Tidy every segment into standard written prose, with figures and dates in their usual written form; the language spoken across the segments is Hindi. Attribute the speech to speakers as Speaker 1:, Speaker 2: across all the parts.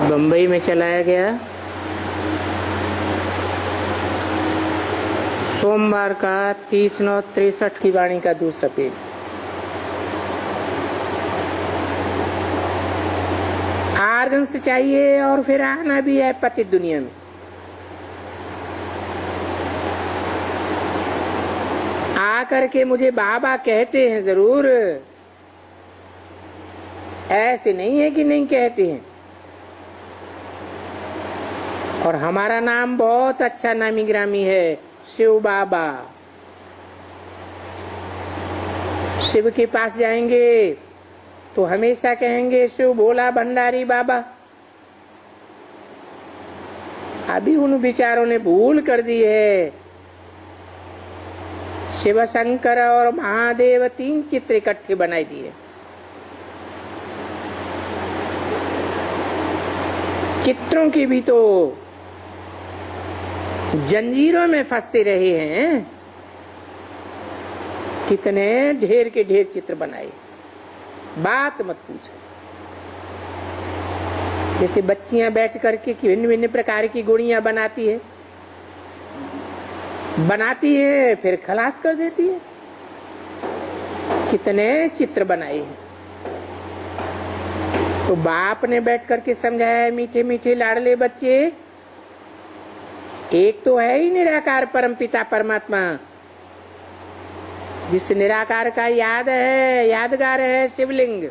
Speaker 1: बंबई में चलाया गया। सोमवार का 30/9/63 की वाणी का दूसरा पेज। आर्गन्स चाहिए और फिर आना भी है पति दुनिया में। आकर के मुझे बाबा कहते हैं जरूर, ऐसे नहीं है कि नहीं कहते हैं। और हमारा नाम बहुत अच्छा नामी ग्रामी है, शिव बाबा। शिव के पास जाएंगे तो हमेशा कहेंगे शिव भोला भंडारी बाबा। अभी उन विचारों ने भूल कर दी है। शिव शंकर और महादेव 3 चित्र इकट्ठे बनाई दिए। चित्रों की भी तो जंजीरों में फंसते रहे हैं। कितने ढेर के ढेर चित्र बनाए, बात मत पूछो। जैसे बच्चियां बैठ करके भिन्न भिन्न प्रकार की गुड़ियां बनाती है, फिर खलास कर देती है। कितने चित्र बनाए हैं। तो बाप ने बैठ करके समझाया है, मीठे मीठे लाडले बच्चे, एक तो है ही निराकार परम पिता परमात्मा। जिस निराकार का यादगार है शिवलिंग।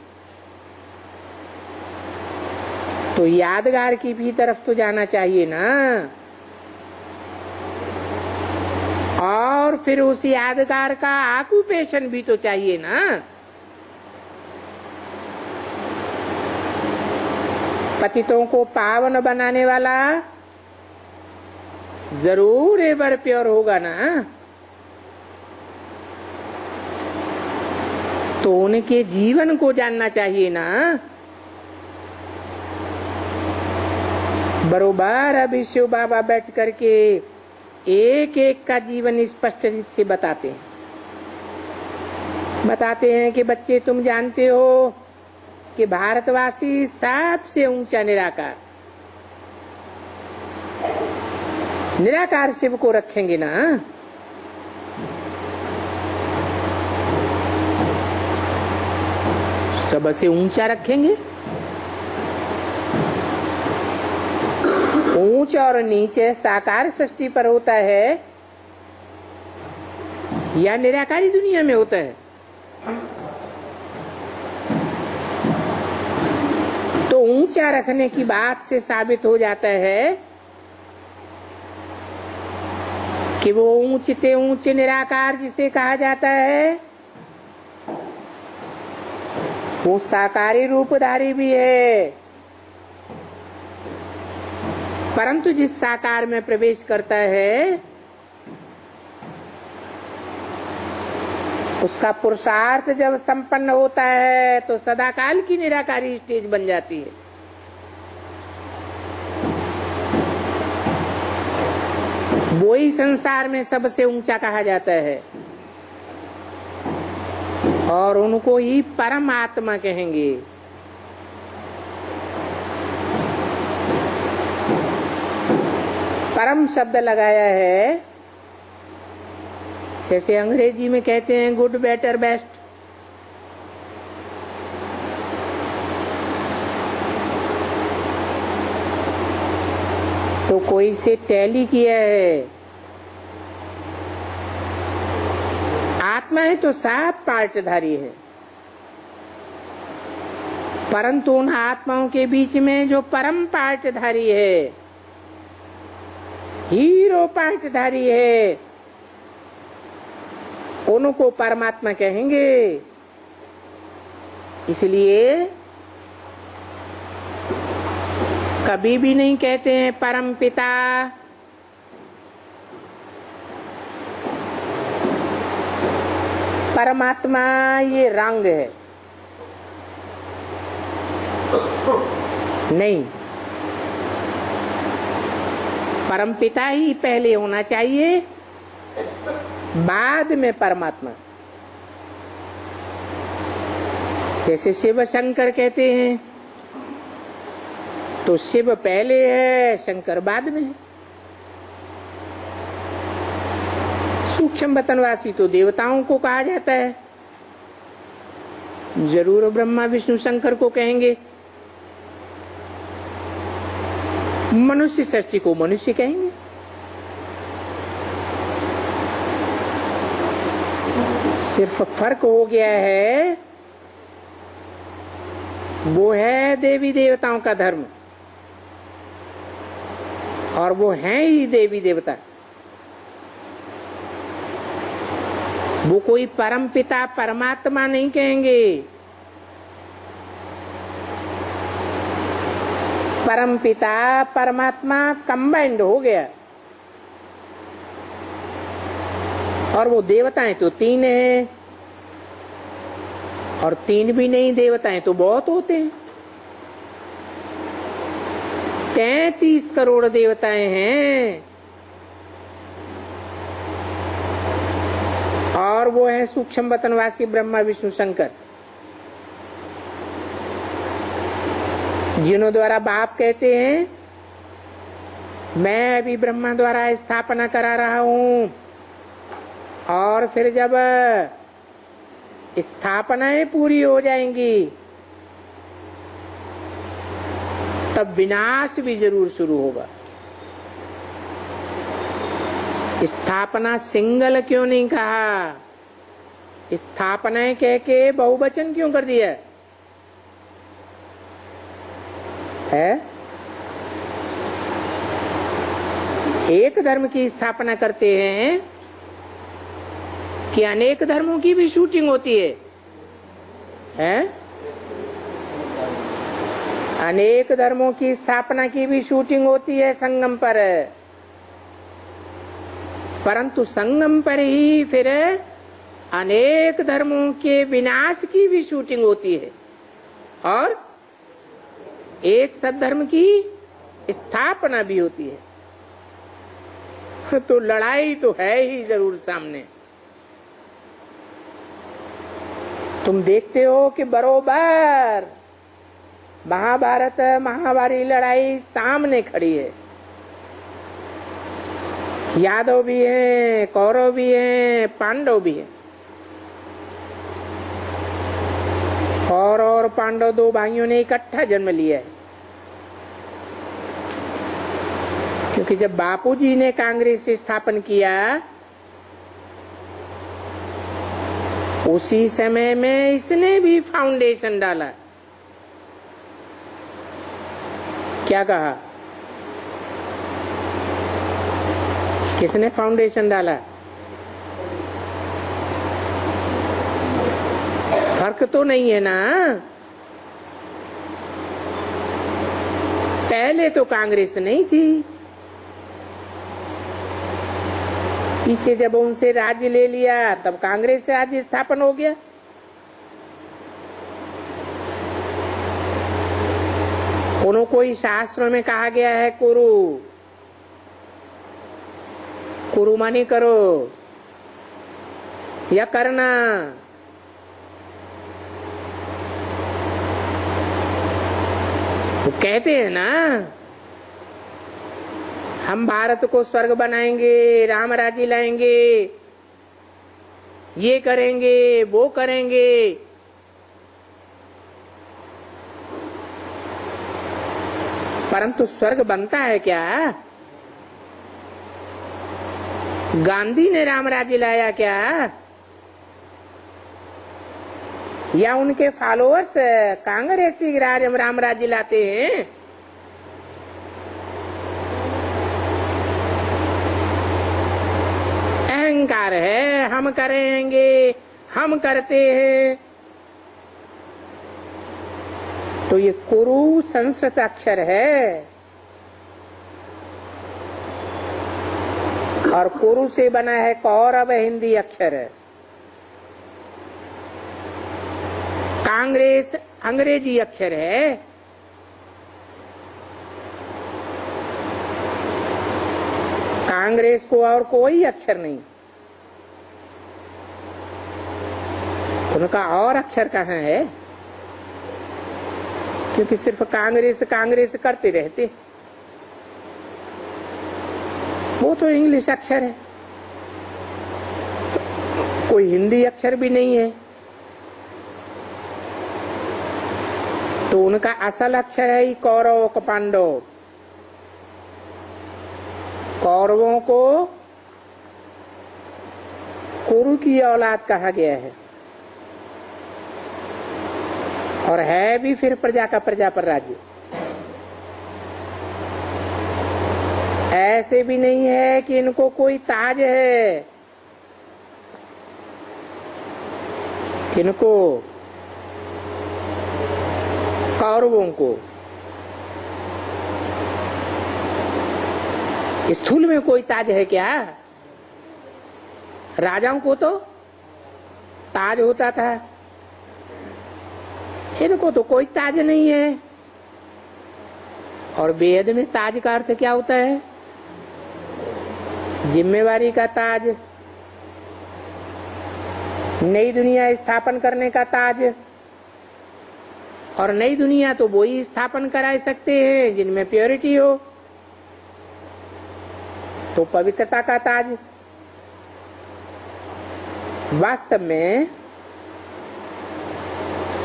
Speaker 1: तो यादगार की भी तरफ तो जाना चाहिए ना। और फिर उस यादगार का ऑक्यूपेशन भी तो चाहिए ना। पतितों को पावन बनाने वाला जरूर एवर प्योर होगा ना। तो उनके जीवन को जानना चाहिए ना। बरोबर अभी शिव बाबा बैठ करके एक एक का जीवन स्पष्ट रूप से बताते हैं कि बच्चे तुम जानते हो कि भारतवासी सबसे ऊंचा निराकार शिव को रखेंगे ना। सबसे ऊंचा रखेंगे। ऊंचा और नीचे साकार सृष्टि पर होता है या निराकारी दुनिया में होता है? तो ऊंचा रखने की बात से साबित हो जाता है कि वो ऊंचते ऊंचे निराकार जिसे कहा जाता है वो साकारी रूपधारी भी है। परंतु जिस साकार में प्रवेश करता है उसका पुरुषार्थ जब संपन्न होता है तो सदाकाल की निराकारी स्टेज बन जाती है। वो ही संसार में सबसे ऊंचा कहा जाता है और उनको ही परमात्मा कहेंगे। परम शब्द लगाया है, जैसे अंग्रेजी में कहते हैं गुड बेटर बेस्ट। तो कोई से टैली किया है। आत्मा है तो सब पार्टधारी है, परंतु उन आत्माओं के बीच में जो परम पार्टधारी है, हीरो पार्टधारी है, उनको परमात्मा कहेंगे। इसलिए कभी भी नहीं कहते हैं परम पिता। परमात्मा ये रंग है, नहीं। परम पिता ही पहले होना चाहिए, बाद में परमात्मा। जैसे शिव शंकर कहते हैं तो शिव पहले है, शंकर बाद में है। सूक्ष्म वतनवासी तो देवताओं को कहा जाता है, जरूर ब्रह्मा विष्णु शंकर को कहेंगे। मनुष्य सृष्टि को मनुष्य कहेंगे। सिर्फ फर्क हो गया है, वो है देवी देवताओं का धर्म और वो हैं ही देवी देवता। वो कोई परम पिता परमात्मा नहीं कहेंगे। परम पिता परमात्मा कंबाइंड हो गया और वो देवताएं तो 3 हैं और 3 भी नहीं, देवताएं तो बहुत होते हैं। 33 करोड़ देवताएं हैं और वो है सूक्ष्म वतनवासी ब्रह्मा विष्णु शंकर, जिन्हों द्वारा बाप कहते हैं मैं अभी ब्रह्मा द्वारा स्थापना करा रहा हूं और फिर जब स्थापनाएं पूरी हो जाएंगी तब विनाश भी जरूर शुरू होगा। स्थापना सिंगल क्यों नहीं कहा, स्थापनाएं कह के बहुवचन क्यों कर दिया है? एक धर्म की स्थापना करते हैं कि अनेक धर्मों की भी शूटिंग होती है? अनेक धर्मों की स्थापना की भी शूटिंग होती है संगम पर, परंतु संगम पर ही फिर अनेक धर्मों के विनाश की भी शूटिंग होती है और एक सद्धर्म की स्थापना भी होती है। तो लड़ाई तो है ही जरूर सामने। तुम देखते हो कि बरोबर महाभारत महाभारी लड़ाई सामने खड़ी है। यादव भी हैं, कौरव भी हैं, पांडव भी हैं। कौरव और पांडव 2 भाइयों ने इकट्ठा जन्म लिया है, क्योंकि जब बापूजी ने कांग्रेस स्थापन किया उसी समय में इसने भी फाउंडेशन डाला। क्या कहा? किसने फाउंडेशन डाला? फर्क तो नहीं है ना। पहले तो कांग्रेस नहीं थी, पीछे जब उनसे राज्य ले लिया तब कांग्रेस से राज्य स्थापन हो गया। उन्हों कोई शास्त्रों में कहा गया है कुरु, कुरु माने करो या करना। तो कहते हैं ना हम भारत को स्वर्ग बनाएंगे, राम राज्य लाएंगे, ये करेंगे वो करेंगे। परंतु स्वर्ग बनता है क्या? गांधी ने राम राज्य लाया क्या? या उनके फॉलोअर्स कांग्रेसी राम राज्य लाते हैं? अहंकार है, हम करेंगे, हम करते हैं। तो ये कुरु संस्कृत अक्षर है और कुरु से बना है कौरव हिंदी अक्षर है। कांग्रेस अंग्रेजी अक्षर है। कांग्रेस को और कोई अक्षर नहीं। उनका और अक्षर कहाँ है क्योंकि सिर्फ कांग्रेस कांग्रेस करते रहते। वो तो इंग्लिश अक्षर है, कोई हिंदी अक्षर भी नहीं है। तो उनका असल अक्षर है कौरव क पांडव। कौरवों को कुरु की औलाद कहा गया है, और है भी फिर प्रजा का प्रजा पर राज्य। ऐसे भी नहीं है कि इनको कोई ताज है, किनको? कौरवों को स्थूल में कोई ताज है क्या? राजाओं को तो ताज होता था, इनको तो कोई ताज नहीं है। और वेद में ताज का अर्थ क्या होता है? जिम्मेवारी का ताज, नई दुनिया स्थापन करने का ताज। और नई दुनिया तो वो ही स्थापन करा सकते हैं जिनमें प्योरिटी हो, तो पवित्रता का ताज। वास्तव में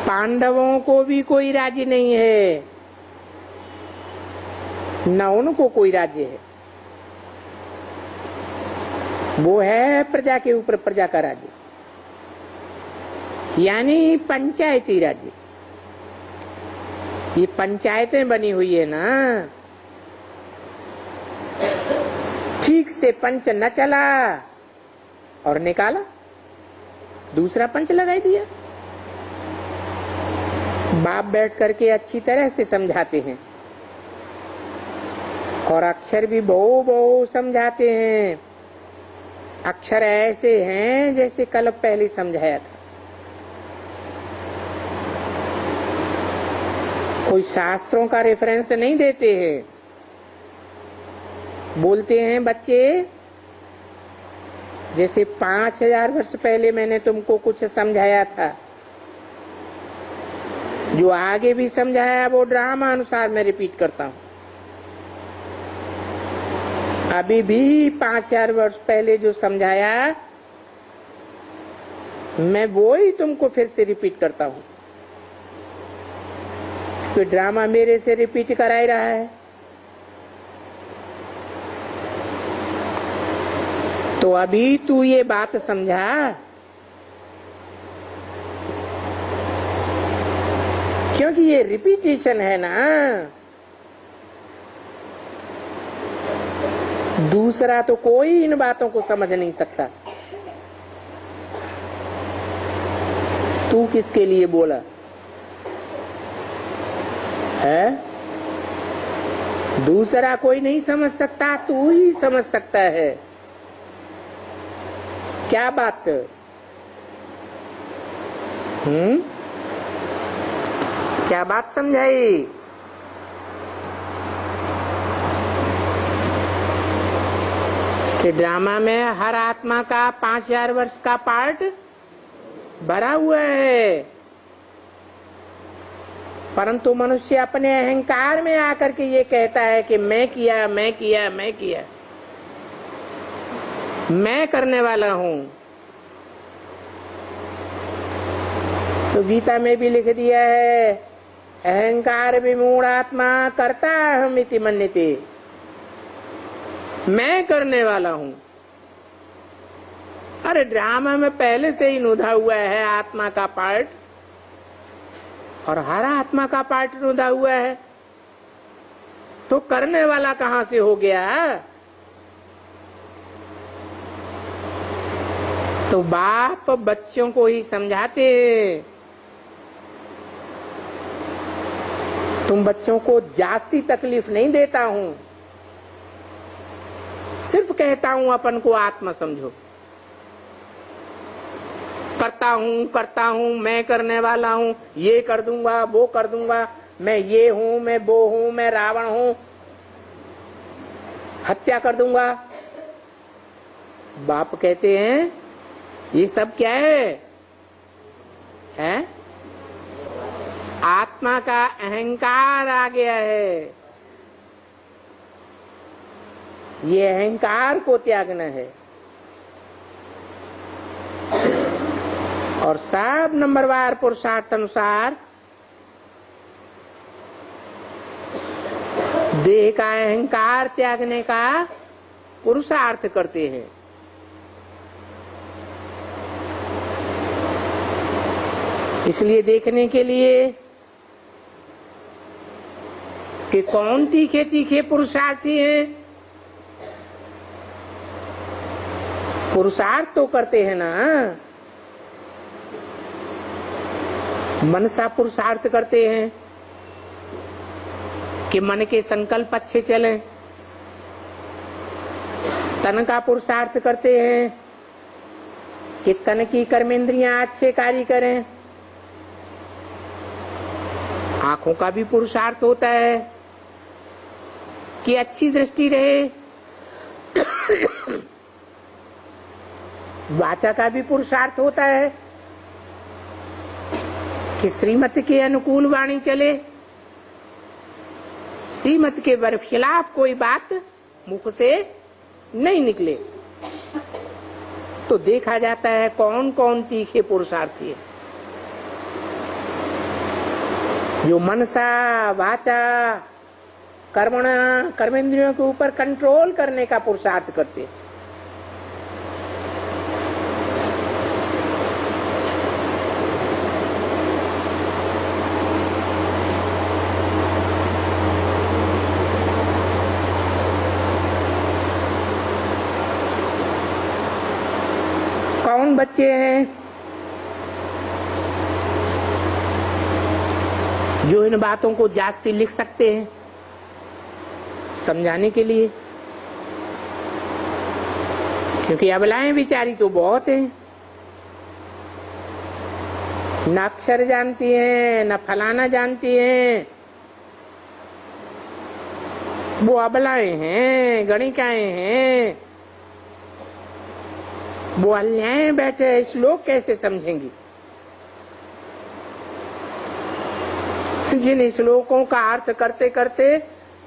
Speaker 1: पांडवों को भी कोई राज्य नहीं है, न उनको कोई राज्य है। वो है प्रजा के ऊपर प्रजा का राज्य, यानी पंचायती राज्य। ये पंचायतें बनी हुई है ना, ठीक से पंच न चला और निकाला, दूसरा पंच लगाई दिया। बाप बैठ करके अच्छी तरह से समझाते हैं, और अक्षर भी बहु बहु समझाते हैं। अक्षर ऐसे हैं जैसे कल पहले समझाया था। कोई शास्त्रों का रेफरेंस नहीं देते हैं, बोलते हैं बच्चे जैसे 5000 वर्ष पहले मैंने तुमको कुछ समझाया था, जो आगे भी समझाया वो ड्रामा अनुसार मैं रिपीट करता हूं। अभी भी 5000 वर्ष पहले जो समझाया मैं वो ही तुमको फिर से रिपीट करता हूं, तो ड्रामा मेरे से रिपीट करा ही रहा है। तो अभी तू ये बात समझा, क्योंकि ये रिपीटेशन है ना। दूसरा तो कोई इन बातों को समझ नहीं सकता। तू किसके लिए बोला है? दूसरा कोई नहीं समझ सकता, तू ही समझ सकता है। क्या बात? क्या बात समझाई? कि ड्रामा में हर आत्मा का 5000 वर्ष का पार्ट भरा हुआ है, परंतु मनुष्य अपने अहंकार में आकर के ये कहता है कि मैं किया, मैं किया, मैं किया, मैं करने वाला हूं। तो गीता में भी लिख दिया है, अहंकार विमूढ़ आत्मा करता अहम इति मन्यते, मैं करने वाला हूं। अरे ड्रामा में पहले से ही नुधा हुआ है आत्मा का पार्ट, और हर आत्मा का पार्ट नुधा हुआ है, तो करने वाला कहां से हो गया? तो बाप बच्चों को ही समझाते हैं। तुम बच्चों को जास्ती तकलीफ नहीं देता हूं, सिर्फ कहता हूं अपन को आत्मा समझो। करता हूं, मैं करने वाला हूं, ये कर दूंगा, वो कर दूंगा, मैं ये हूं, मैं वो हूं, मैं रावण हूं, हत्या कर दूंगा। बाप कहते हैं ये सब क्या है? आत्मा आत्मा का अहंकार आ गया है। ये अहंकार को त्यागना है। और सब नंबरवार पुरुषार्थ अनुसार देह का अहंकार त्यागने का पुरुषार्थ करते हैं। इसलिए देखने के लिए कि कौन तीखे तीखे पुरुषार्थी हैं, पुरुषार्थ तो करते हैं ना। मनसा पुरुषार्थ करते हैं कि मन के संकल्प अच्छे चलें। तन का पुरुषार्थ करते हैं कि तन की कर्मेंद्रियां अच्छे कार्य करें। आंखों का भी पुरुषार्थ होता है कि अच्छी दृष्टि रहे। वाचा का भी पुरुषार्थ होता है कि श्रीमत के अनुकूल वाणी चले, श्रीमत के खिलाफ कोई बात मुख से नहीं निकले। तो देखा जाता है कौन कौन तीखे पुरुषार्थी है। जो मनसा वाचा कर्मणा कर्मेंद्रियों के ऊपर कंट्रोल करने का पुरुषार्थ करते हैं। कौन बच्चे हैं जो इन बातों को जास्ती लिख सकते हैं समझाने के लिए? क्योंकि अबलाएं बिचारी तो बहुत हैं, न अक्षर जानती हैं न फलाना जानती हैं। वो अबलाएं हैं, गणिकाएं हैं, वो अल्लाएं बैठे श्लोक कैसे समझेंगी? जिन श्लोकों का अर्थ करते करते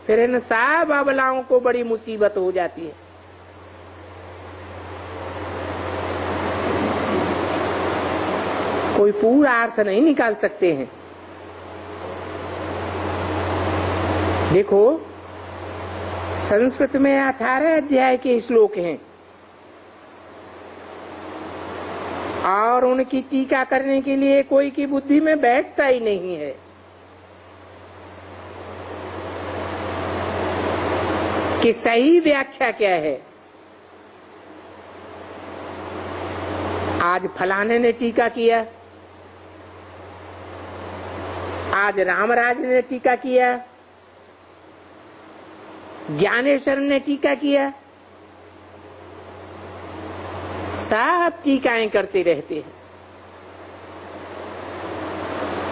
Speaker 1: फिर इन सब अबलाओं को बड़ी मुसीबत हो जाती है। कोई पूरा अर्थ नहीं निकाल सकते हैं। देखो, संस्कृत में 18 अध्याय के श्लोक हैं और उनकी टीका करने के लिए कोई की बुद्धि में बैठता ही नहीं है कि सही व्याख्या क्या है। आज फलाने ने टीका किया, आज रामराज ने टीका किया, ज्ञानेश्वर ने टीका किया। सब टीकाएं करते रहते हैं,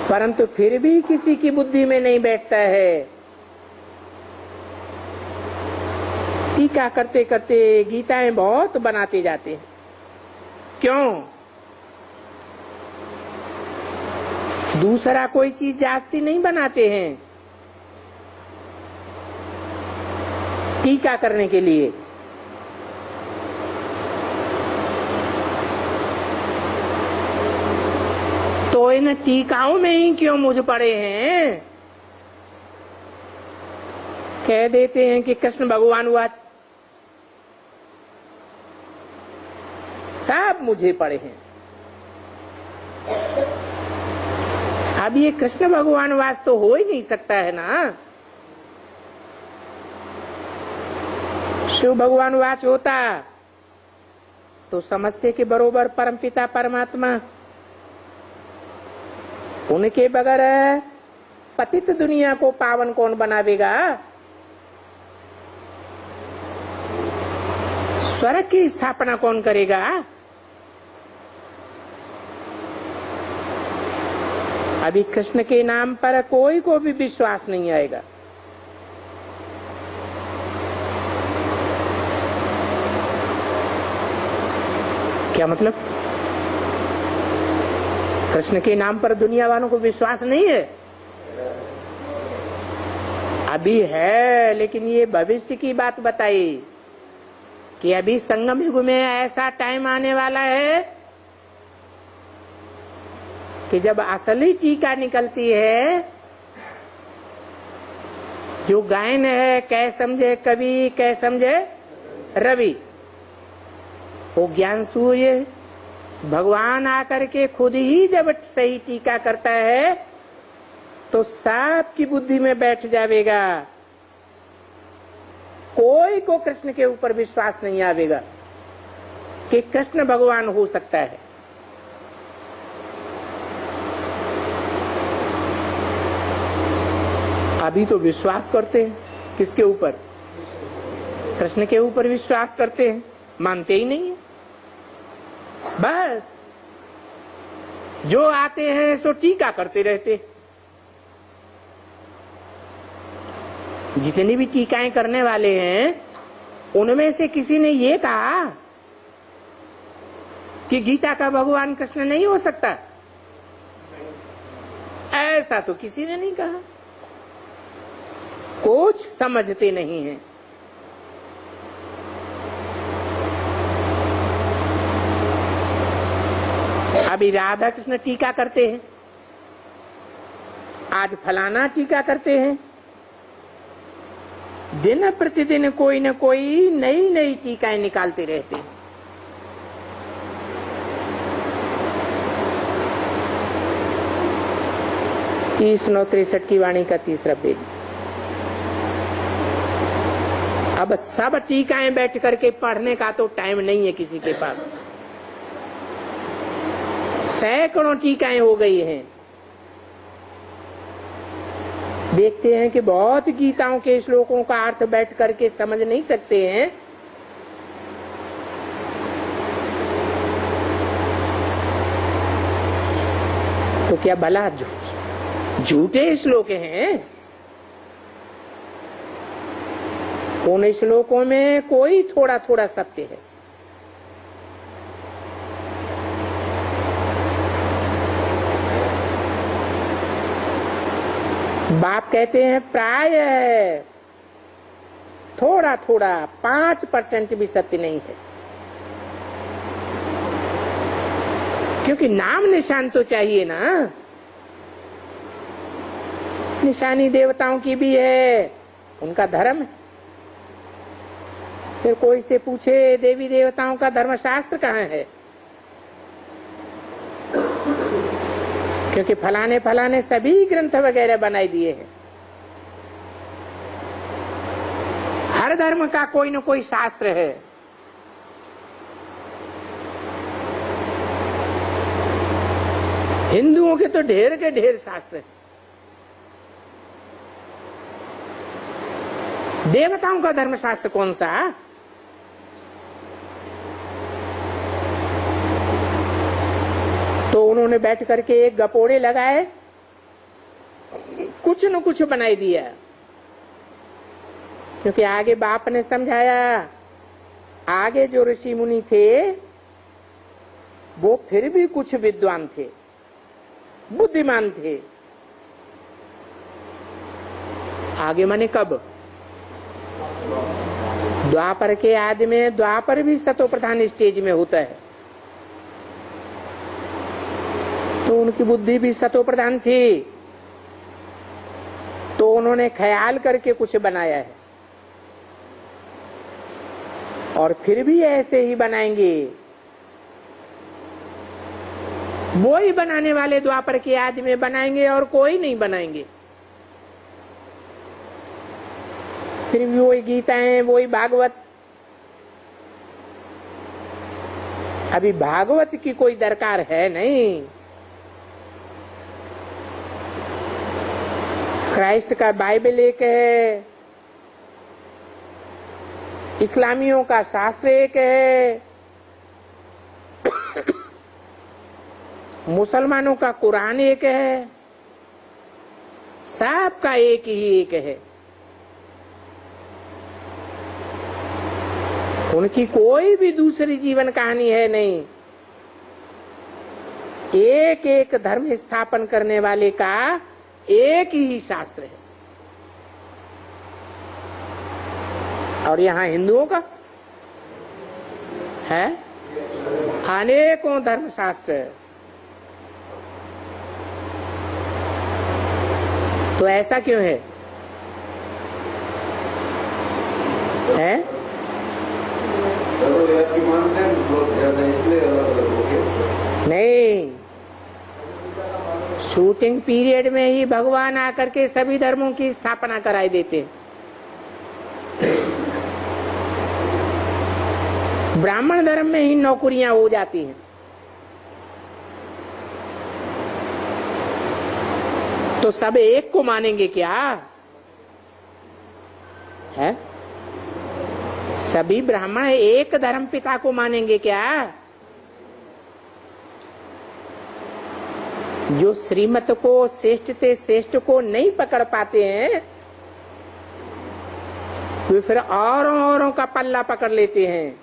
Speaker 1: परंतु फिर भी किसी की बुद्धि में नहीं बैठता है। टीका करते करते गीताएं बहुत बनाते जाते हैं। क्यों? दूसरा कोई चीज जास्ती नहीं बनाते हैं टीका करने के लिए। तो इन टीकाओं में ही क्यों मुझ पड़े हैं? कह देते हैं कि कृष्ण भगवान वाच, सब मुझे पड़े हैं। अब ये कृष्ण भगवान वास तो हो ही नहीं सकता है ना। शिव भगवान वाच होता तो समझते के बरोबर परमपिता परमात्मा, उनके बगैर पतित दुनिया को पावन कौन बनावेगा? स्वर्ग की स्थापना कौन करेगा? अभी कृष्ण के नाम पर कोई को भी विश्वास नहीं आएगा। क्या मतलब? कृष्ण के नाम पर दुनिया वालों को विश्वास नहीं है? अभी है, लेकिन ये भविष्य की बात बताई कि अभी संगम युग में ऐसा टाइम आने वाला है कि जब असली टीका निकलती है, जो गायन है कै समझे कवि कै समझे रवि, वो ज्ञान सूर्य भगवान आकर के खुद ही जब सही टीका करता है तो सबकी बुद्धि में बैठ जाएगा। कोई को कृष्ण के ऊपर विश्वास नहीं आवेगा कि कृष्ण भगवान हो सकता है। अभी तो विश्वास करते हैं किसके ऊपर? कृष्ण के ऊपर विश्वास करते हैं, मानते ही नहीं है। बस जो आते हैं सो टीका करते रहते। जितनी भी टीकाएं करने वाले हैं उनमें से किसी ने ये कहा कि गीता का भगवान कृष्ण नहीं हो सकता? ऐसा तो किसी ने नहीं कहा। कुछ समझते नहीं हैं। अभी राधा कृष्ण टीका करते हैं, आज फलाना टीका करते हैं। दिन प्रतिदिन कोई न कोई नई नई टीकाएं निकालते रहते हैं। तीस 963 की वाणी का तीसरा पेज। अब सब टीकाएं बैठ करके पढ़ने का तो टाइम नहीं है किसी के पास। सैकड़ों टीकाएं हो गई हैं। देखते हैं कि बहुत गीताओं के श्लोकों का अर्थ बैठ करके समझ नहीं सकते हैं। तो क्या भला झूठे श्लोक हैं? उन श्लोकों में कोई थोड़ा थोड़ा सत्य है। बाप कहते हैं प्राय है, थोड़ा थोड़ा 5% भी सत्य नहीं है। क्योंकि नाम निशान तो चाहिए ना। निशानी देवताओं की भी है, उनका धर्म है। फिर कोई से पूछे देवी देवताओं का धर्मशास्त्र कहाँ है? क्योंकि फलाने फलाने सभी ग्रंथ वगैरह बनाई दिए हैं। हर धर्म का कोई न कोई शास्त्र है। हिंदुओं के तो ढेर के ढेर शास्त्र है। देवताओं का धर्मशास्त्र कौन सा? तो उन्होंने बैठ करके एक गपोड़े लगाए, कुछ न कुछ बनाई दिया। क्योंकि आगे बाप ने समझाया, आगे जो ऋषि मुनि थे वो फिर भी कुछ विद्वान थे, बुद्धिमान थे। आगे माने कब? द्वापर के आदि में। द्वापर भी सतो प्रधान स्टेज में होता है, तो उनकी बुद्धि भी सतो प्रधान थी। तो उन्होंने ख्याल करके कुछ बनाया है, और फिर भी ऐसे ही बनाएंगे। वो ही बनाने वाले द्वापर के आदि में बनाएंगे और कोई नहीं बनाएंगे। फिर भी वही गीताएं, वही भागवत। अभी भागवत की कोई दरकार है नहीं। क्राइस्ट का बाइबल एक है, इस्लामियों का शास्त्र एक है, मुसलमानों का कुरान एक है, सबका एक ही एक है। उनकी कोई भी दूसरी जीवन कहानी है नहीं। एक एक धर्म स्थापन करने वाले का एक ही शास्त्र है। और यहां हिंदुओं का है अनेकों धर्मशास्त्र। तो ऐसा क्यों है? नहीं, शूटिंग पीरियड में ही भगवान आकर के सभी धर्मों की स्थापना कराई देते हैं। ब्राह्मण धर्म में ही नौकरियां हो जाती हैं। तो सब एक को मानेंगे क्या है? सभी ब्राह्मण एक धर्म पिता को मानेंगे क्या? जो श्रीमत को, श्रेष्ठ से श्रेष्ठ को नहीं पकड़ पाते हैं, वे फिर औरों का पल्ला पकड़ लेते हैं।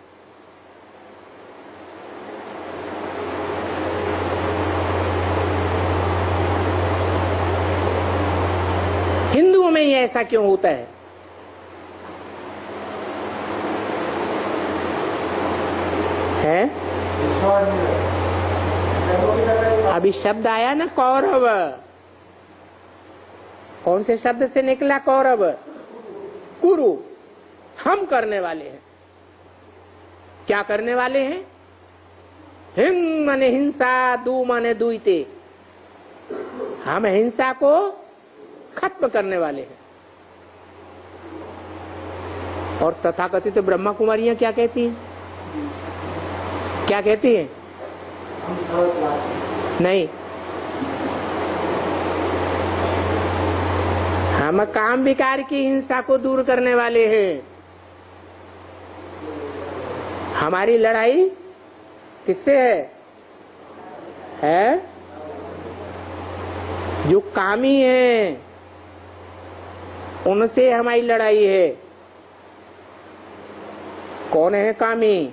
Speaker 1: हिंदुओं में ही ऐसा क्यों होता है? अभी शब्द आया ना कौरव, कौन से शब्द से निकला कौरव? कुरु। हम करने वाले हैं। क्या करने वाले हैं? हिम माने हिंसा, दू माने दुईते। हम हिंसा को खत्म करने वाले हैं। और तथाकथित ब्रह्मा कुमारियां क्या कहती हैं? क्या कहती हैं? नहीं, हम काम विकार की हिंसा को दूर करने वाले हैं। हमारी लड़ाई किससे है? जो कामी है उनसे हमारी लड़ाई है। कौन है कामी?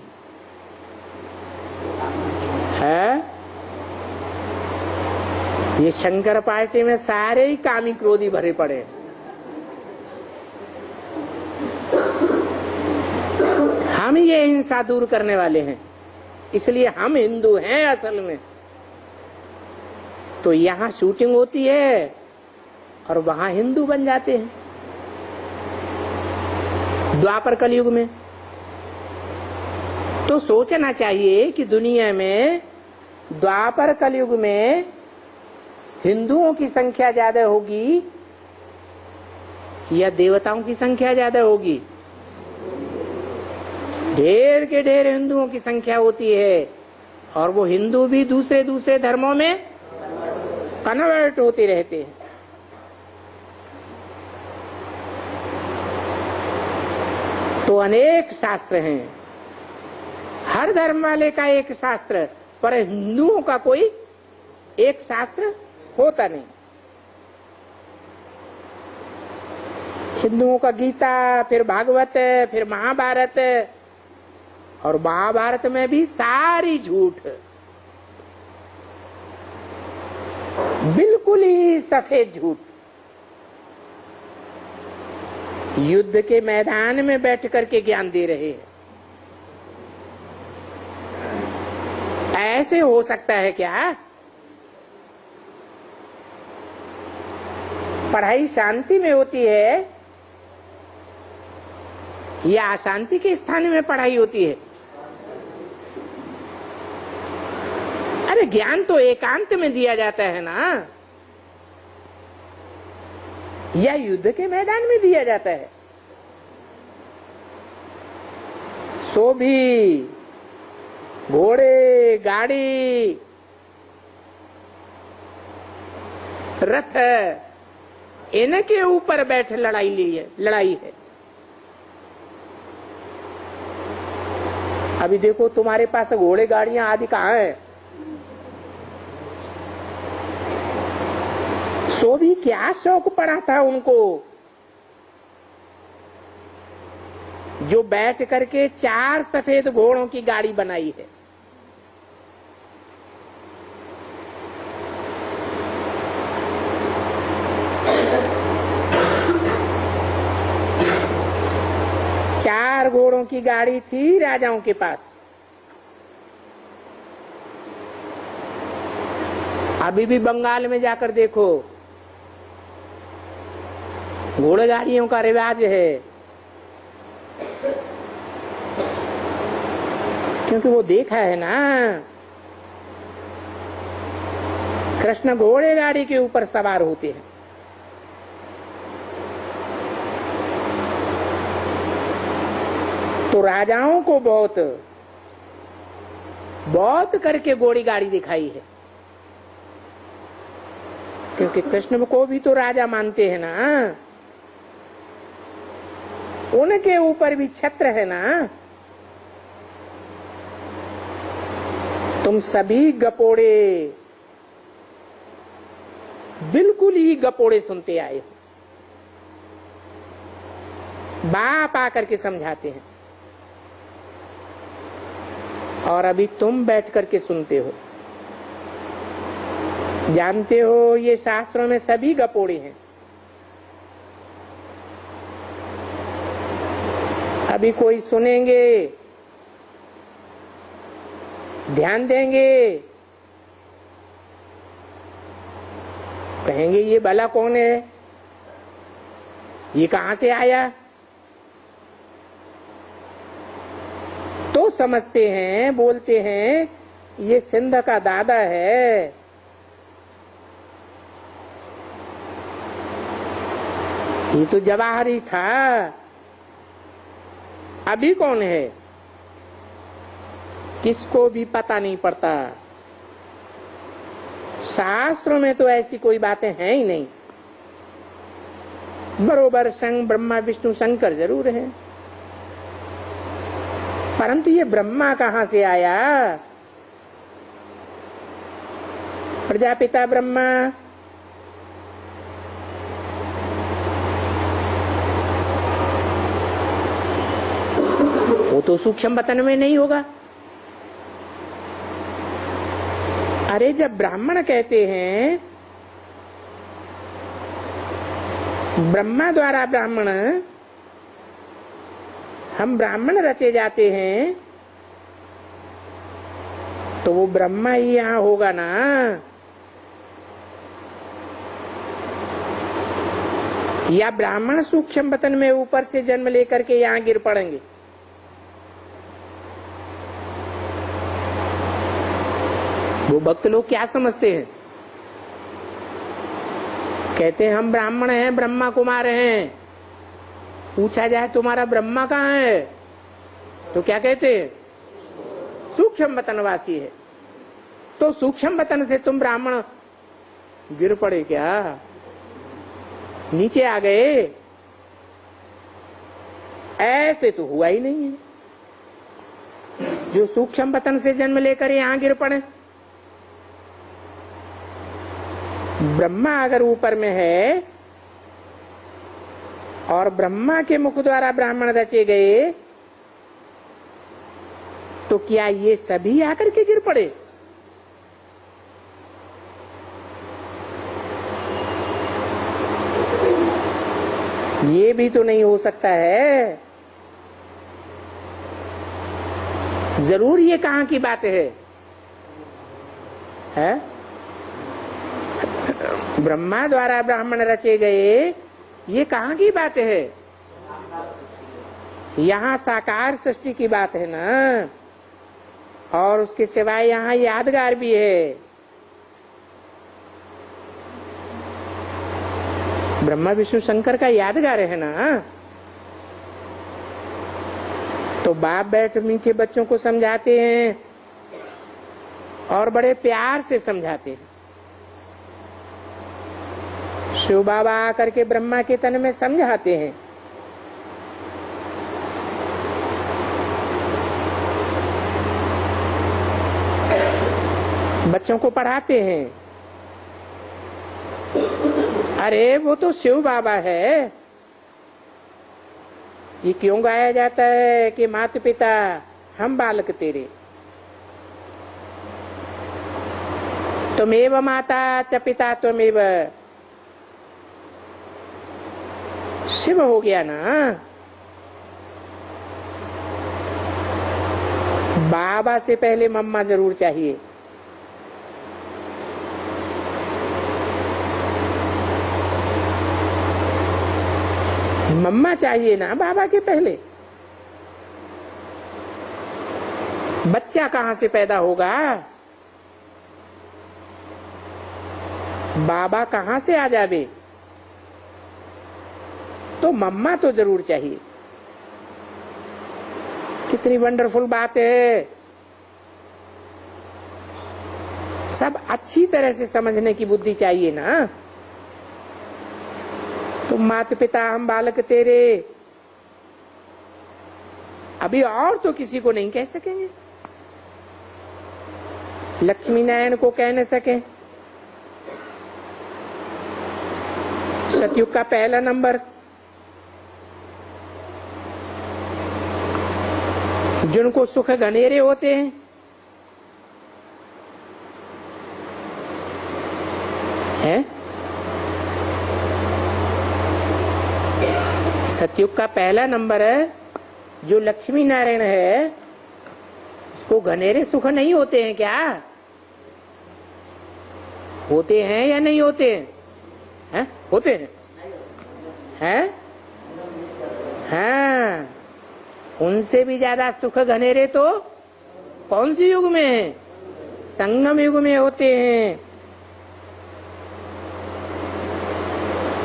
Speaker 1: है ये शंकर पार्टी में सारे ही कामी क्रोधी भरे पड़े। हम ये हिंसा दूर करने वाले हैं, इसलिए हम हिंदू हैं असल में। तो यहां शूटिंग होती है और वहां हिंदू बन जाते हैं। द्वापर कलयुग में तो सोचना चाहिए कि दुनिया में द्वापर कलयुग में हिंदुओं की संख्या ज्यादा होगी या देवताओं की संख्या ज्यादा होगी? ढेर के ढेर हिंदुओं की संख्या होती है और वो हिंदू भी दूसरे दूसरे धर्मों में कन्वर्ट होते रहते हैं। तो अनेक शास्त्र हैं, हर धर्म वाले का एक शास्त्र, पर हिंदुओं का कोई एक शास्त्र होता नहीं। हिंदुओं का गीता, फिर भागवत, फिर महाभारत, और महाभारत में भी सारी झूठ, बिल्कुल ही सफेद झूठ। युद्ध के मैदान में बैठ करके ज्ञान दे रहे हैं। ऐसे हो सकता है क्या? पढ़ाई शांति में होती है या अशांति के स्थान में पढ़ाई होती है? अरे ज्ञान तो एकांत में दिया जाता है ना, या युद्ध के मैदान में दिया जाता है? सो भी घोड़े, गाड़ी, रथ, इनके ऊपर बैठ लड़ाई है। अभी देखो तुम्हारे पास घोड़े, गाड़ियां आदि कहाँ है? सो भी क्या शौक पड़ा था उनको, जो बैठ करके 4 सफेद घोड़ों की गाड़ी बनाई है। घोड़ों की गाड़ी थी राजाओं के पास। अभी भी बंगाल में जाकर देखो, घोड़े गाड़ियों का रिवाज है, क्योंकि वो देखा है ना, कृष्ण घोड़े गाड़ी के ऊपर सवार होते हैं। तो राजाओं को बहुत बहुत करके घोड़ी गाड़ी दिखाई है, क्योंकि कृष्ण को भी तो राजा मानते हैं ना, उनके ऊपर भी छत्र है ना। तुम सभी गपोड़े, बिल्कुल ही गपोड़े सुनते आए हो। बाप आकर के समझाते हैं और अभी तुम बैठ करके सुनते हो। जानते हो ये शास्त्रों में सभी गपोड़े हैं। अभी कोई सुनेंगे, ध्यान देंगे, कहेंगे ये भला कौन है, ये कहां से आया, तो समझते हैं, बोलते हैं ये सिंध का दादा है। ये तो जवाहरी था, अभी कौन है किसको भी पता नहीं पड़ता। शास्त्रों में तो ऐसी कोई बातें हैं ही नहीं। बरोबर संग ब्रह्मा विष्णु शंकर जरूर है, परंतु ये ब्रह्मा कहां से आया? प्रजापिता ब्रह्मा, वो तो सूक्ष्म वतन में नहीं होगा। अरे जब ब्राह्मण कहते हैं ब्रह्मा द्वारा ब्राह्मण, हम ब्राह्मण रचे जाते हैं, तो वो ब्रह्मा ही यहां होगा ना। या ब्राह्मण सूक्ष्म वतन में ऊपर से जन्म लेकर के यहां गिर पड़ेंगे। वो भक्त लोग क्या समझते हैं, कहते हैं हम ब्राह्मण हैं, ब्रह्मा कुमार हैं। पूछा जाए तुम्हारा ब्रह्मा कहाँ है, तो क्या कहते हैं सूक्ष्म वतनवासी है। तो सूक्ष्म वतन से तुम ब्राह्मण गिर पड़े क्या, नीचे आ गए? ऐसे तो हुआ ही नहीं है जो सूक्ष्म वतन से जन्म लेकर यहां गिर पड़े। ब्रह्मा अगर ऊपर में है और ब्रह्मा के मुख द्वारा ब्राह्मण रचे गए, तो क्या ये सभी आकर के गिर पड़े? ये भी तो नहीं हो सकता है। जरूर ये कहां की बात है? ब्रह्मा द्वारा ब्राह्मण रचे गए, ये कहां की बात है? यहाँ साकार सृष्टि की बात है ना, और उसके सिवाय यहाँ यादगार भी है। ब्रह्मा विष्णु शंकर का यादगार है ना। तो बाप बैठ नीचे बच्चों को समझाते हैं और बड़े प्यार से समझाते हैं। शिव बाबा आकर के ब्रह्मा के तन में समझाते हैं। बच्चों को पढ़ाते हैं। अरे वो तो शिव बाबा है। ये क्यों गाया जाता है कि माता पिता हम बालक तेरे, त्वमेव माता च पिता त्वमेव। शिव हो गया ना। बाबा से पहले मम्मा जरूर चाहिए। मम्मा चाहिए ना बाबा के पहले। बच्चा कहां से पैदा होगा? बाबा कहां से आ जावे? तो मम्मा तो जरूर चाहिए। कितनी वंडरफुल बात है। सब अच्छी तरह से समझने की बुद्धि चाहिए ना। तुम माता पिता हम बालक तेरे, अभी और तो किसी को नहीं कह सकेंगे। लक्ष्मी नारायण को कह न सके। सतयुग का पहला नंबर, जिनको सुख घनेरे होते हैं, हैं? सतयुग का पहला नंबर है जो लक्ष्मी नारायण है, उसको घनेरे सुख नहीं होते हैं क्या? होते हैं या नहीं होते हैं? हैं? होते हैं, हैं? हाँ, उनसे भी ज्यादा सुख घनेरे तो कौन सी युग में है? संगम युग में होते हैं।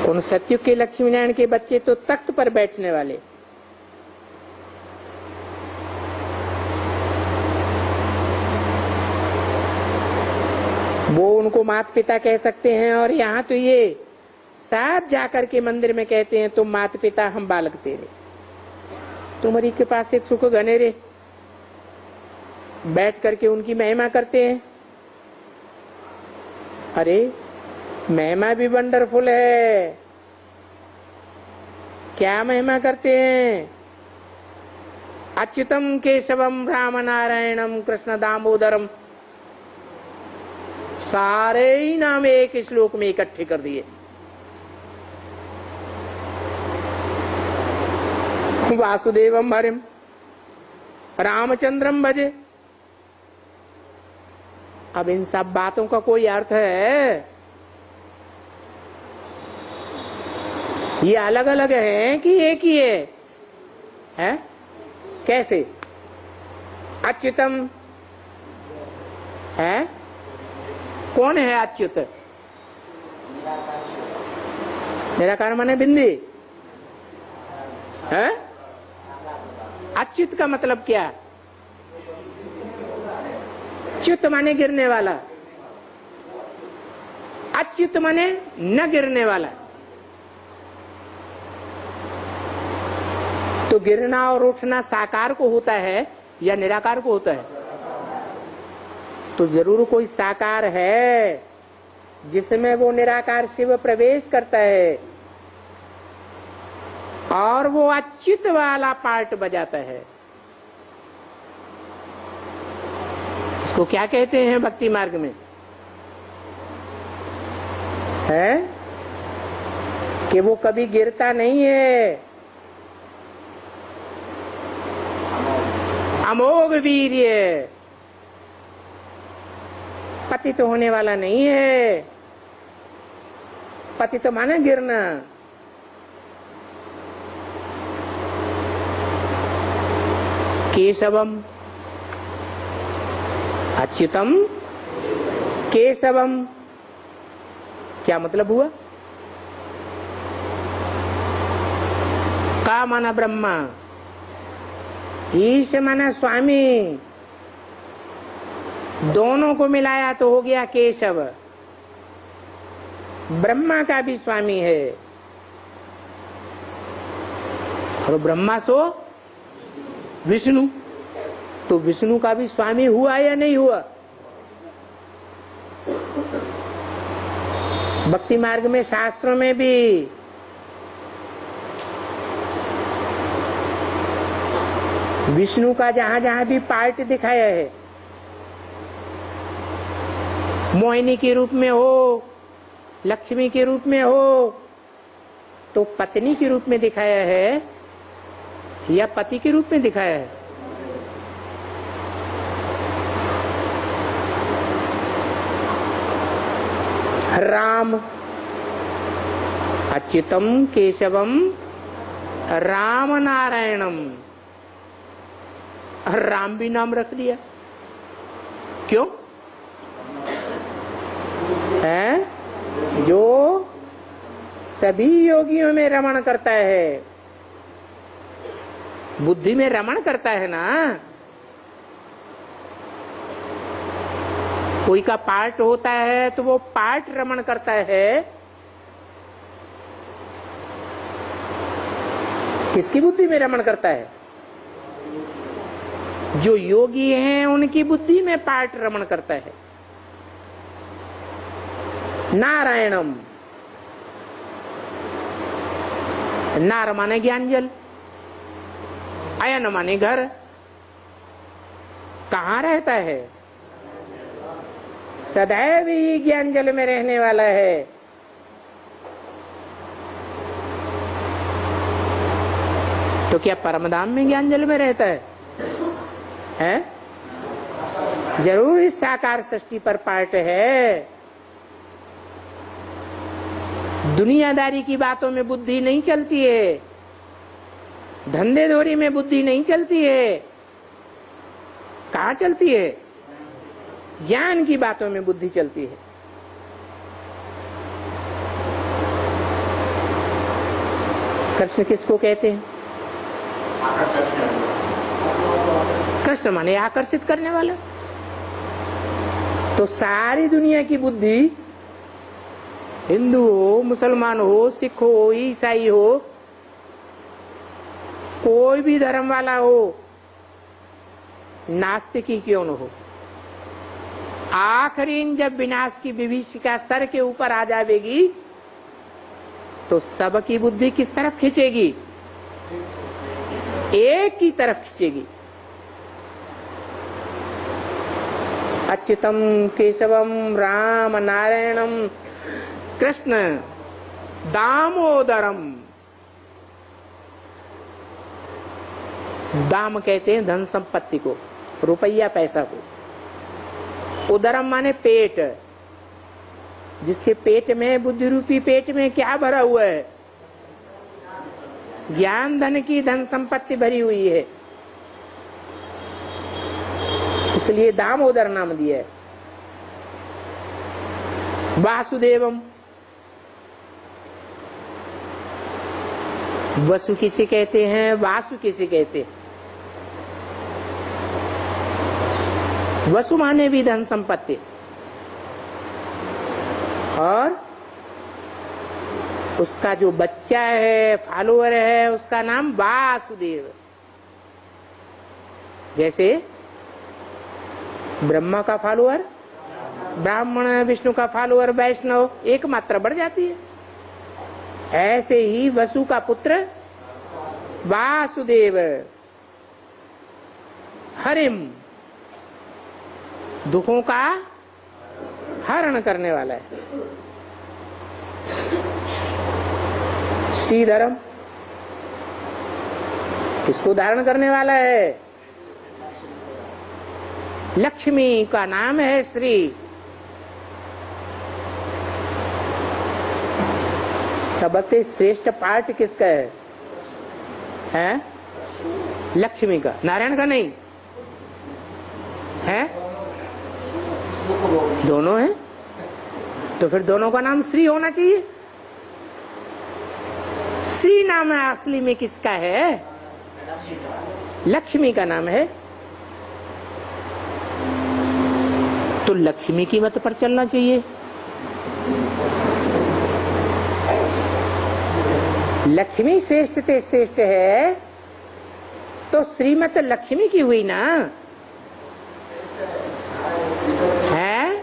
Speaker 1: उन सतयुग के लक्ष्मी नारायण के बच्चे तो तख्त पर बैठने वाले। वो उनको माता पिता कह सकते हैं, और यहाँ तो ये सब जाकर के मंदिर में कहते हैं तुम माता पिता हम बालक तेरे। तुम्हारी के पास एक सुख घनेरे बैठ करके उनकी महिमा करते हैं। अरे महिमा भी वंडरफुल है। क्या महिमा करते हैं? अच्युतम केशवम राम नारायणम कृष्ण दामोदरम, सारे ही नाम एक श्लोक में इकट्ठे कर दिए। वासुदेवम हरिम रामचंद्रम भजे। अब इन सब बातों का कोई अर्थ है? ये अलग अलग है कि एक ही है? कैसे? अच्युतम है, कौन है अच्युत? निराकार माने बिंदी है। अच्युत का मतलब क्या? च्युत माने गिरने वाला, अच्युत माने न गिरने वाला। तो गिरना और उठना साकार को होता है या निराकार को होता है? तो जरूर कोई साकार है जिसमें वो निराकार शिव प्रवेश करता है और वो अच्युत वाला पार्ट बजाता है। इसको क्या कहते हैं भक्ति मार्ग में? है कि वो कभी गिरता नहीं है। अमोघ वीर्य, पतित होने वाला नहीं है। पतित माने गिरना। केशवम अच्युतम केशवम, क्या मतलब हुआ? का माना ब्रह्मा, ईश माना स्वामी, दोनों को मिलाया तो हो गया केशव। ब्रह्मा का भी स्वामी है और ब्रह्मा सो विष्णु, तो विष्णु का भी स्वामी हुआ या नहीं हुआ? भक्ति मार्ग में शास्त्रों में भी विष्णु का जहां जहां भी पार्ट दिखाया है, मोहिनी के रूप में हो, लक्ष्मी के रूप में हो, तो पत्नी के रूप में दिखाया है या पति के रूप में दिखाया है? राम, अच्युतम केशवम राम नारायणम, राम भी नाम रख दिया। क्यों? है जो सभी योगियों में रमण करता है, बुद्धि में रमण करता है ना। कोई का पार्ट होता है तो वो पार्ट रमण करता है। किसकी बुद्धि में रमण करता है? जो योगी हैं उनकी बुद्धि में पार्ट रमण करता है। नारायणम, नार माने ज्ञानजल, अयन माने घर। कहां रहता है? सदैव ही ज्ञानजल में रहने वाला है। तो क्या परमधाम में ज्ञानजल में रहता है? जरूर इस साकार सृष्टि पर पार्ट है। दुनियादारी की बातों में बुद्धि नहीं चलती है, धंधेदौरी में बुद्धि नहीं चलती है। कहां चलती है? ज्ञान की बातों में बुद्धि चलती है। कृष्ण किसको कहते हैं? कृष्ण माने आकर्षित करने वाला। तो सारी दुनिया की बुद्धि, हिंदू हो, मुसलमान हो, सिख हो, ईसाई हो, कोई भी धर्म वाला हो, नास्तिक ही क्यों न हो, आखिरी जब विनाश की विभीषिका सर के ऊपर आ जाएगी तो सबकी बुद्धि किस तरफ खींचेगी? एक की तरफ खींचेगी। अच्युतम केशवम राम नारायणम कृष्ण दामोदरम। दाम कहते हैं धन संपत्ति को, रुपया पैसा को। उदरम माने पेट, जिसके पेट में, बुद्धि रूपी पेट में क्या भरा हुआ है? ज्ञान धन की धन संपत्ति भरी हुई है, इसलिए दामोदर नाम दिया है। वासुदेवम, वसु किसे कहते हैं, वासु किसे कहते हैं? वसु माने भी धन संपत्ति, और उसका जो बच्चा है, फॉलोअर है, उसका नाम वासुदेव। जैसे ब्रह्मा का फॉलोअर ब्राह्मण, विष्णु का फॉलोअर वैष्णव, एक मात्रा बढ़ जाती है। ऐसे ही वसु का पुत्र वासुदेव। हरिम, दुखों का हरण करने वाला है। श्रीधरम, किसको धारण करने वाला है? लक्ष्मी का नाम है श्री। सबसे श्रेष्ठ पार्ट किसका है? लक्ष्मी का, नारायण का नहीं है। दोनों है, तो फिर दोनों का नाम श्री होना चाहिए। श्री नाम है असली में किसका है? लक्ष्मी का नाम है। तो लक्ष्मी की मत पर चलना चाहिए। लक्ष्मी श्रेष्ठ से श्रेष्ठ है तो श्रीमत लक्ष्मी की हुई ना है।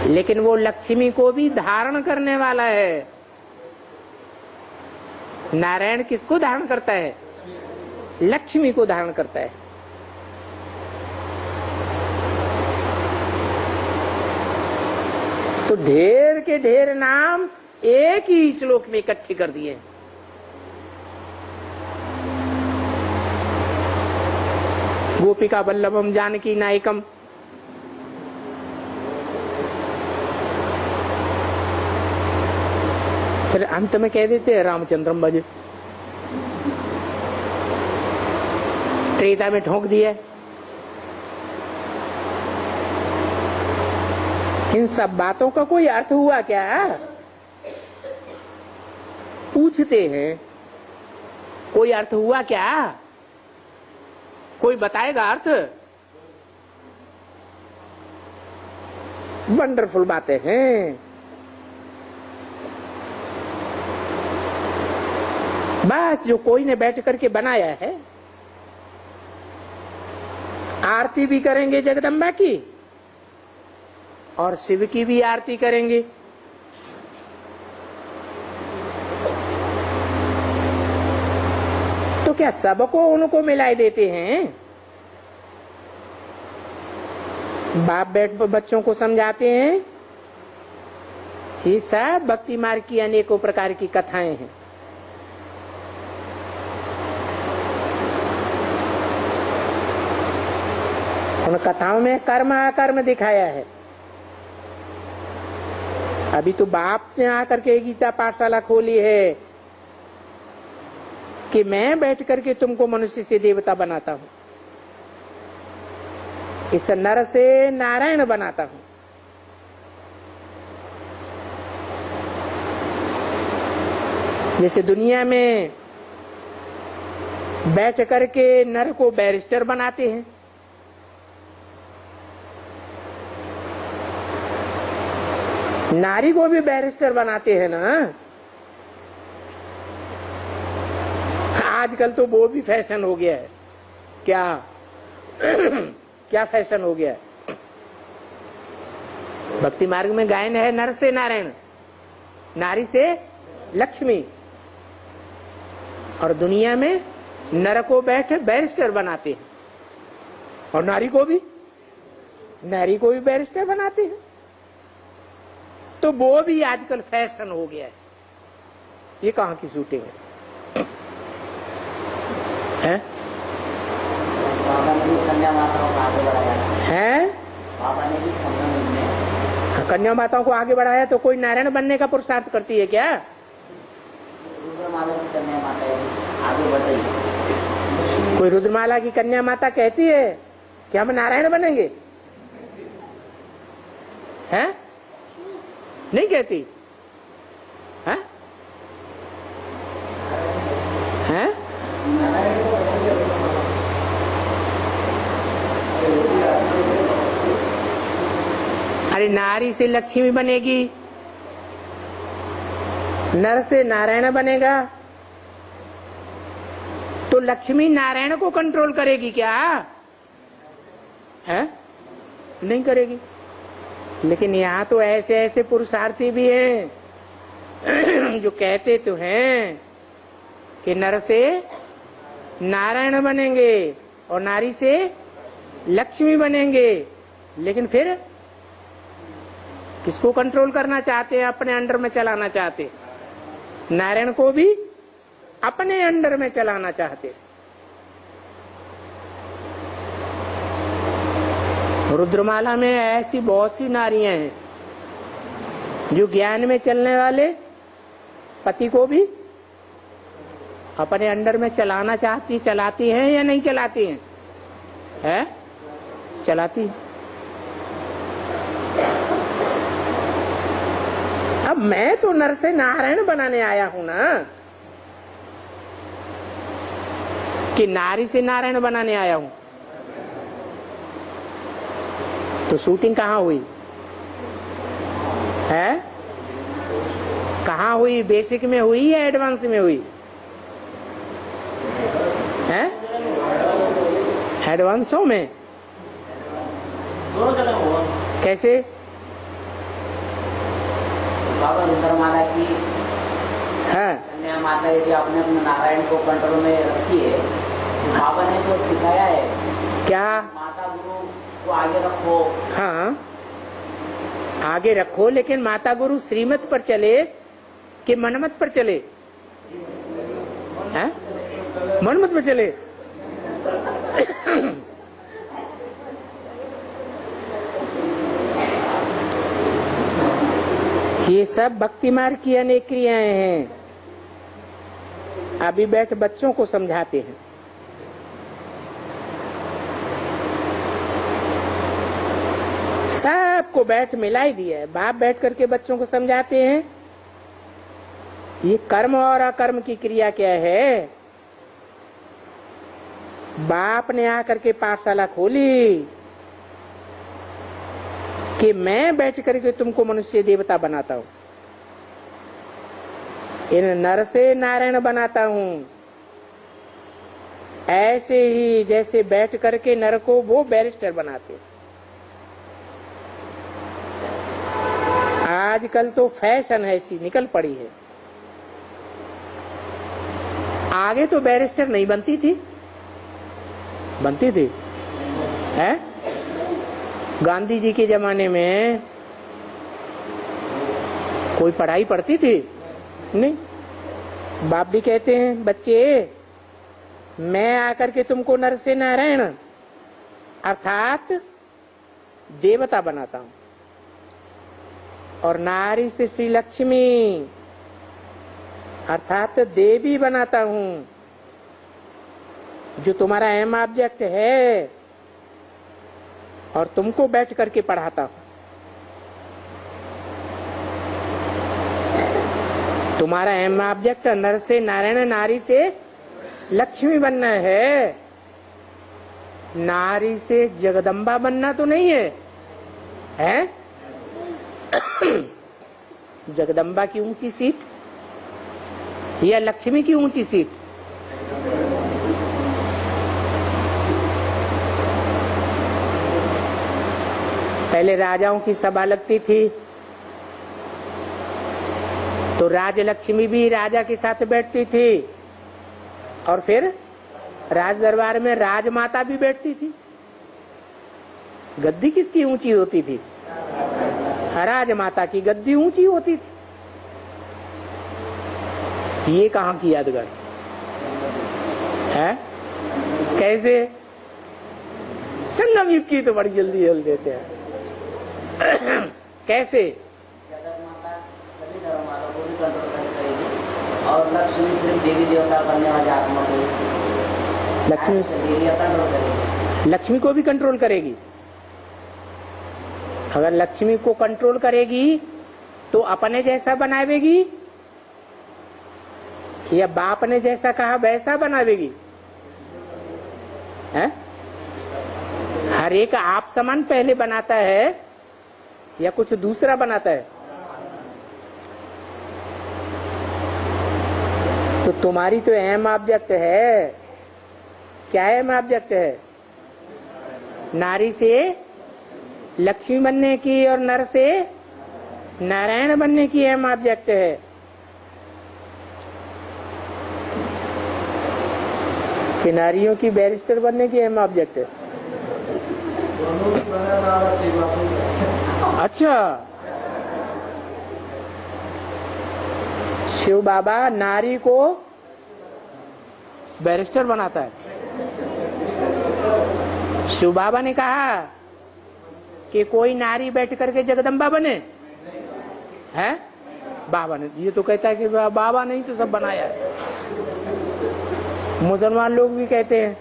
Speaker 1: लेकिन वो लक्ष्मी को भी धारण करने वाला है। नारायण किसको धारण करता है? लक्ष्मी को धारण करता है। तो ढेर के ढेर नाम एक ही श्लोक में इकट्ठे कर दिए। गोपिका वल्लभम जानकी नायकम, फिर अंत में कह देते हैं रामचंद्रम भजे। त्रेता में ठोक दिया। इन सब बातों का कोई अर्थ हुआ क्या? पूछते हैं, कोई अर्थ हुआ क्या? कोई बताएगा अर्थ? वंडरफुल बातें हैं। बस जो कोई ने बैठ करके बनाया है। आरती भी करेंगे जगदम्बा की और शिव की भी आरती करेंगे। तो क्या सबको उनको मिलाए देते हैं? बाप बैठ पर बच्चों को समझाते हैं। ये सब भक्ति मार्ग की अनेकों प्रकार की कथाएं हैं। उन कथाओं में कर्म अकर्म दिखाया है। अभी तो बाप ने आकर के गीता पाठशाला खोली है कि मैं बैठ करके तुमको मनुष्य से देवता बनाता हूं, इस नर से नारायण बनाता हूं। जैसे दुनिया में बैठ करके नर को बैरिस्टर बनाते हैं, नारी को भी बैरिस्टर बनाते हैं ना। आजकल तो वो भी फैशन हो गया है। क्या क्या फैशन हो गया है? भक्ति मार्ग में गायन है नर से नारायण, नारी से लक्ष्मी, और दुनिया में नर को बैठ बैरिस्टर बनाते हैं और नारी को भी बैरिस्टर बनाते हैं। तो वो भी आजकल फैशन हो गया है। ये कहां की शूटिंग है? कन्या माताओं को आगे बढ़ाया तो कोई नारायण बनने का पुरुषार्थ करती है क्या? कोई रुद्रमाला की कन्या माता कहती है कि हम नारायण बनेंगे? हैं? नहीं कहती है? हैं? अरे नारी से लक्ष्मी बनेगी, नर से नारायण बनेगा, तो लक्ष्मी नारायण को कंट्रोल करेगी क्या? है? नहीं करेगी। लेकिन यहाँ तो ऐसे ऐसे पुरुषार्थी भी हैं जो कहते तो हैं कि नर से नारायण बनेंगे और नारी से लक्ष्मी बनेंगे, लेकिन फिर किसको कंट्रोल करना चाहते हैं? अपने अंडर में चलाना चाहते। नारायण को भी अपने अंडर में चलाना चाहते। रुद्रमाला में ऐसी बहुत सी नारियां हैं जो ज्ञान में चलने वाले पति को भी अपने अंडर में चलाना चलाती हैं या नहीं चलाती हैं? है? चलाती है। अब मैं तो नर से नारायण बनाने आया हूं ना, कि नारी से नारायण बनाने आया हूं। तो शूटिंग कहाँ हुई है? कहाँ हुई? बेसिक में हुई या एडवांस में हुई है? एडवांसों में कैसे?
Speaker 2: बाबा रुद्रमाला की
Speaker 1: है
Speaker 2: कन्या माता यदि आपने अपने नारायण को कंट्रोल में रखी है, बाबा ने जो सिखाया है
Speaker 1: क्या?
Speaker 2: माता गुरु को आगे रखो।
Speaker 1: हाँ, आगे रखो, लेकिन माता गुरु श्रीमत पर चले कि मनमत पर चले? हैं? मनमत पर चले। ये सब भक्ति मार्ग की अनेक क्रियाएं हैं। अभी बैठ बच्चों को समझाते हैं। सबको बैठ मिला ही दिया है। बाप बैठ करके बच्चों को समझाते हैं ये कर्म और अकर्म की क्रिया क्या है। बाप ने आकर के पाठशाला खोली कि मैं बैठ करके तुमको मनुष्य देवता बनाता हूं, इन नर से नारायण बनाता हूं। ऐसे ही जैसे बैठ करके नर को वो बैरिस्टर बनाते। आजकल तो फैशन ऐसी निकल पड़ी है। आगे तो बैरिस्टर नहीं बनती थी, बनती थी है? गांधी जी के जमाने में कोई पढ़ाई पढ़ती थी नहीं। बाप भी कहते हैं बच्चे मैं आकर के तुमको नर से नारायण अर्थात देवता बनाता हूं और नारी से श्री लक्ष्मी अर्थात देवी बनाता हूं। जो तुम्हारा एम ऑब्जेक्ट है और तुमको बैठ करके पढ़ाता हूं। तुम्हारा एम ऑब्जेक्ट नर से नारायण, नारी से लक्ष्मी बनना है। नारी से जगदम्बा बनना तो नहीं है, हैं? जगदम्बा की ऊंची सीट या लक्ष्मी की ऊंची सीट? पहले राजाओं की सभा लगती थी तो राजलक्ष्मी भी राजा के साथ बैठती थी और फिर राज दरबार में राजमाता भी बैठती थी। गद्दी किसकी ऊंची होती थी? राजमाता की गद्दी ऊंची होती थी। ये कहां की यादगार है? कैसे? संगम युग की तो बड़ी जल्दी हल देते हैं। कैसे?
Speaker 2: जगत माता सभी धर्म वालों को भी कंट्रोल करेगी और लक्ष्मी सिर्फ देवी देवता बनने वाले आत्मा को
Speaker 1: लक्ष्मी
Speaker 2: कंट्रोल करेगी।
Speaker 1: लक्ष्मी को भी कंट्रोल करेगी। अगर लक्ष्मी को कंट्रोल करेगी तो अपने जैसा बनावेगी या बाप ने जैसा कहा वैसा बनावेगी? है? हर एक आप समान पहले बनाता है या कुछ दूसरा बनाता है? तो तुम्हारी तो एम ऑब्जेक्ट है। क्या एम ऑब्जेक्ट है? नारी से लक्ष्मी बनने की और नर से नारायण बनने की एम ऑब्जेक्ट है। कि नारियों की बैरिस्टर बनने की एम ऑब्जेक्ट है। अच्छा, शिव बाबा नारी को बैरिस्टर बनाता है। शिव बाबा ने कहा कि कोई नारी बैठ करके जगदम्बा बने, है? बाबा ने ये तो कहता है कि बाबा नहीं तो सब बनाया है। मुसलमान लोग भी कहते हैं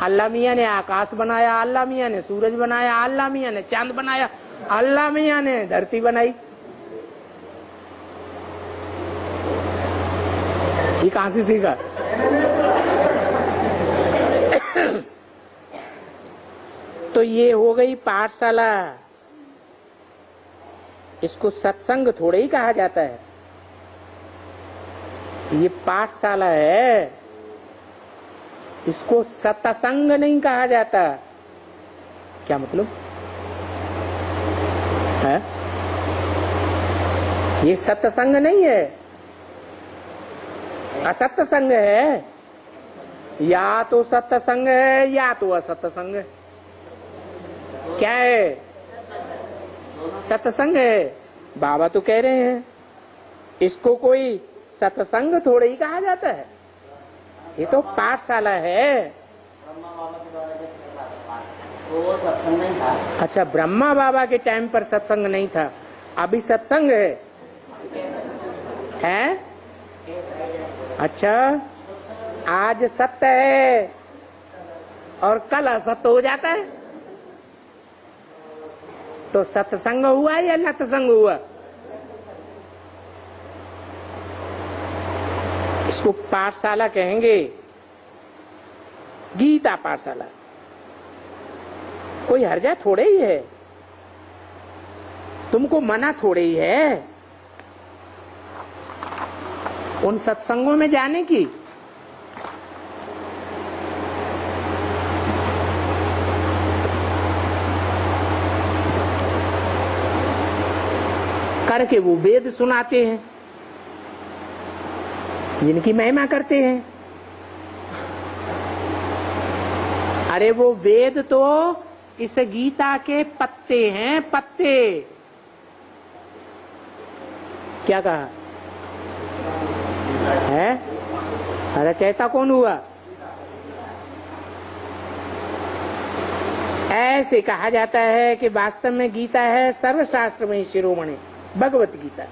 Speaker 1: अल्लाह मियाँ ने आकाश बनाया, अल्लाह मियाँ ने सूरज बनाया, अल्लाह मियाँ ने चांद बनाया, अल्लाह मियाँ ने धरती बनाई। ये कहां से सीखा? तो ये हो गई पाठशाला। इसको सत्संग थोड़े ही कहा जाता है। ये पाठशाला है, इसको सत्संग नहीं कहा जाता। क्या मतलब है? ये सत्संग नहीं है, असत्संग है। या तो सत्संग है या तो असत्संग है। क्या है? सत्संग है। बाबा तो कह रहे हैं इसको कोई सत्संग थोड़े ही कहा जाता है, ये तो पाठशाला है।
Speaker 2: ब्रह्मा बाबा के द्वारा जब चला था वो सत्संग नहीं था।
Speaker 1: अच्छा, ब्रह्मा बाबा के टाइम पर सत्संग नहीं था, अभी सत्संग है। है? अच्छा, आज सत्य है और कल असत्य हो जाता है, तो सत्संग हुआ या नतसंग हुआ? इसको पाठशाला कहेंगे, गीता पाठशाला। कोई हर्जा थोड़े ही है, तुमको मना थोड़े ही है उन सत्संगों में जाने की। करके वो वेद सुनाते हैं, जिनकी महिमा करते हैं। अरे वो वेद तो इस गीता के पत्ते हैं, पत्ते। क्या कहा है? रचयिता कौन हुआ? ऐसे कहा जाता है कि वास्तव में गीता है सर्वशास्त्र में शिरोमणि, भगवत गीता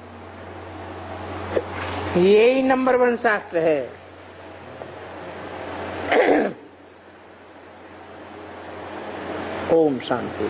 Speaker 1: यही नंबर 1 शास्त्र है। ओम शांति।